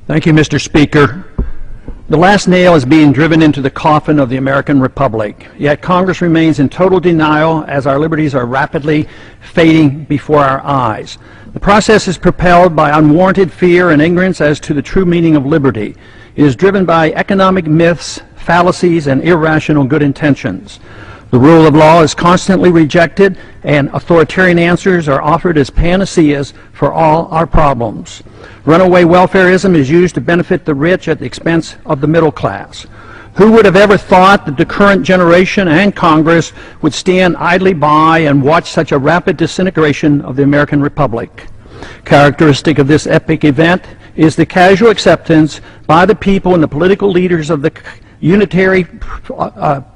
Thank you, Mr. Speaker. The last nail is being driven into the coffin of the American Republic, yet Congress remains in total denial as our liberties are rapidly fading before our eyes. The process is propelled by unwarranted fear and ignorance as to the true meaning of liberty. It is driven by economic myths, fallacies, and irrational good intentions. The rule of law is constantly rejected, and authoritarian answers are offered as panaceas for all our problems. Runaway welfareism is used to benefit the rich at the expense of the middle class. Who would have ever thought that the current generation and Congress would stand idly by and watch such a rapid disintegration of the American Republic? Characteristic of this epic event is the casual acceptance by the people and the political leaders of the unitary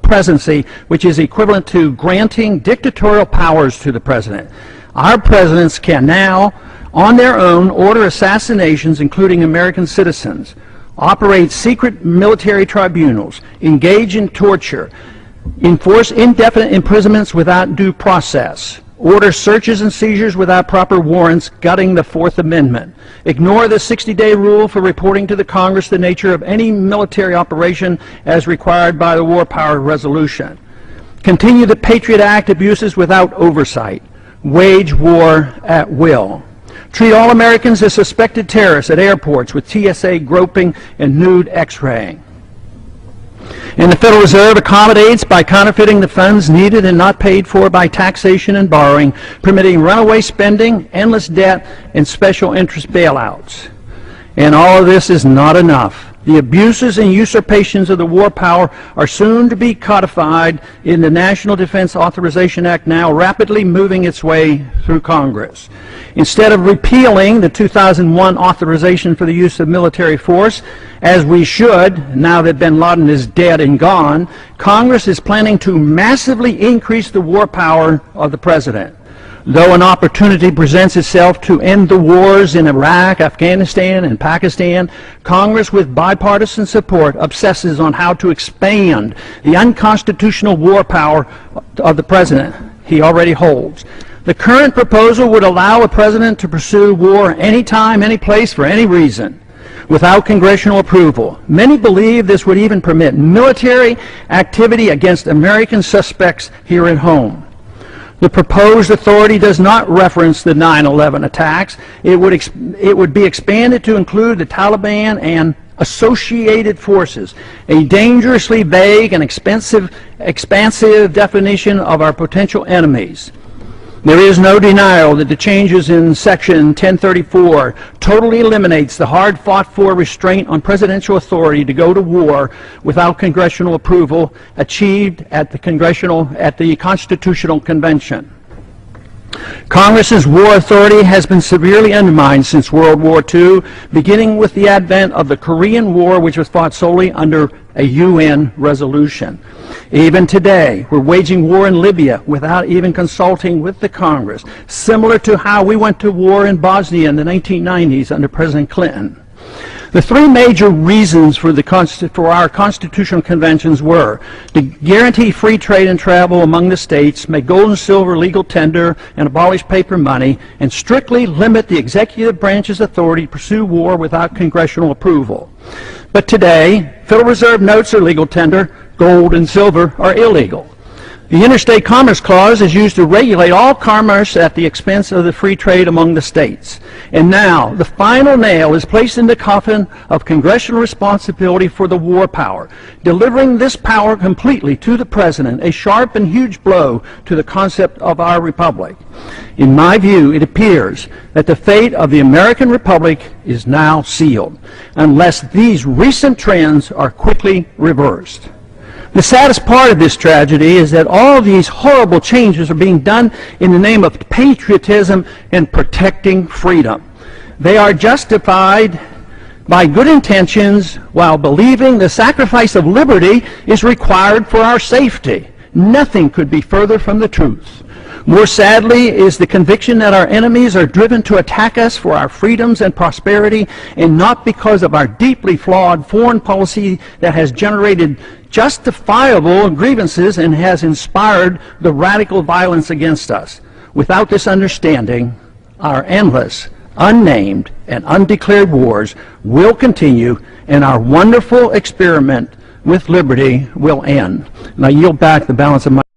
presidency, which is equivalent to granting dictatorial powers to the president. Our presidents can now, on their own, order assassinations, including American citizens, operate secret military tribunals, engage in torture, enforce indefinite imprisonments without due process, order searches and seizures without proper warrants, gutting the Fourth Amendment, ignore the 60-day rule for reporting to the Congress the nature of any military operation as required by the War Power Resolution, continue the Patriot Act abuses without oversight, wage war at will, treat all Americans as suspected terrorists at airports with TSA groping and nude X-raying. And the Federal Reserve accommodates by counterfeiting the funds needed and not paid for by taxation and borrowing, permitting runaway spending, endless debt, and special interest bailouts. And all of this is not enough. The abuses and usurpations of the war power are soon to be codified in the National Defense Authorization Act, now rapidly moving its way through Congress. Instead of repealing the 2001 authorization for the use of military force, as we should, now that bin Laden is dead and gone, Congress is planning to massively increase the war power of the president. Though an opportunity presents itself to end the wars in Iraq, Afghanistan, and Pakistan, Congress, with bipartisan support, obsesses on how to expand the unconstitutional war power of the president he already holds. The current proposal would allow a president to pursue war anytime, any place, for any reason, without congressional approval. Many believe this would even permit military activity against American suspects here at home. The proposed authority does not reference the 9/11 attacks. It would be expanded to include the Taliban and associated forces, a dangerously vague and expansive definition of our potential enemies. There is no denial that the changes in Section 1034 totally eliminates the hard-fought-for restraint on presidential authority to go to war without congressional approval achieved at the Constitutional Convention. Congress's war authority has been severely undermined since World War II, beginning with the advent of the Korean War, which was fought solely under a UN resolution. Even today, we're waging war in Libya without even consulting with the Congress, similar to how we went to war in Bosnia in the 1990s under President Clinton. The three major reasons for our constitutional conventions were to guarantee free trade and travel among the states, make gold and silver legal tender, and abolish paper money, and strictly limit the executive branch's authority to pursue war without congressional approval. But today, Federal Reserve notes are legal tender, gold and silver are illegal. The Interstate Commerce Clause is used to regulate all commerce at the expense of the free trade among the states. And now, the final nail is placed in the coffin of congressional responsibility for the war power, delivering this power completely to the president, a sharp and huge blow to the concept of our republic. In my view, it appears that the fate of the American Republic is now sealed, unless these recent trends are quickly reversed. The saddest part of this tragedy is that all these horrible changes are being done in the name of patriotism and protecting freedom. They are justified by good intentions while believing the sacrifice of liberty is required for our safety. Nothing could be further from the truth. More sadly is the conviction that our enemies are driven to attack us for our freedoms and prosperity, and not because of our deeply flawed foreign policy that has generated justifiable grievances and has inspired the radical violence against us. Without this understanding, our endless unnamed, and undeclared wars will continue, and our wonderful experiment with liberty will end. And I yield back the balance of my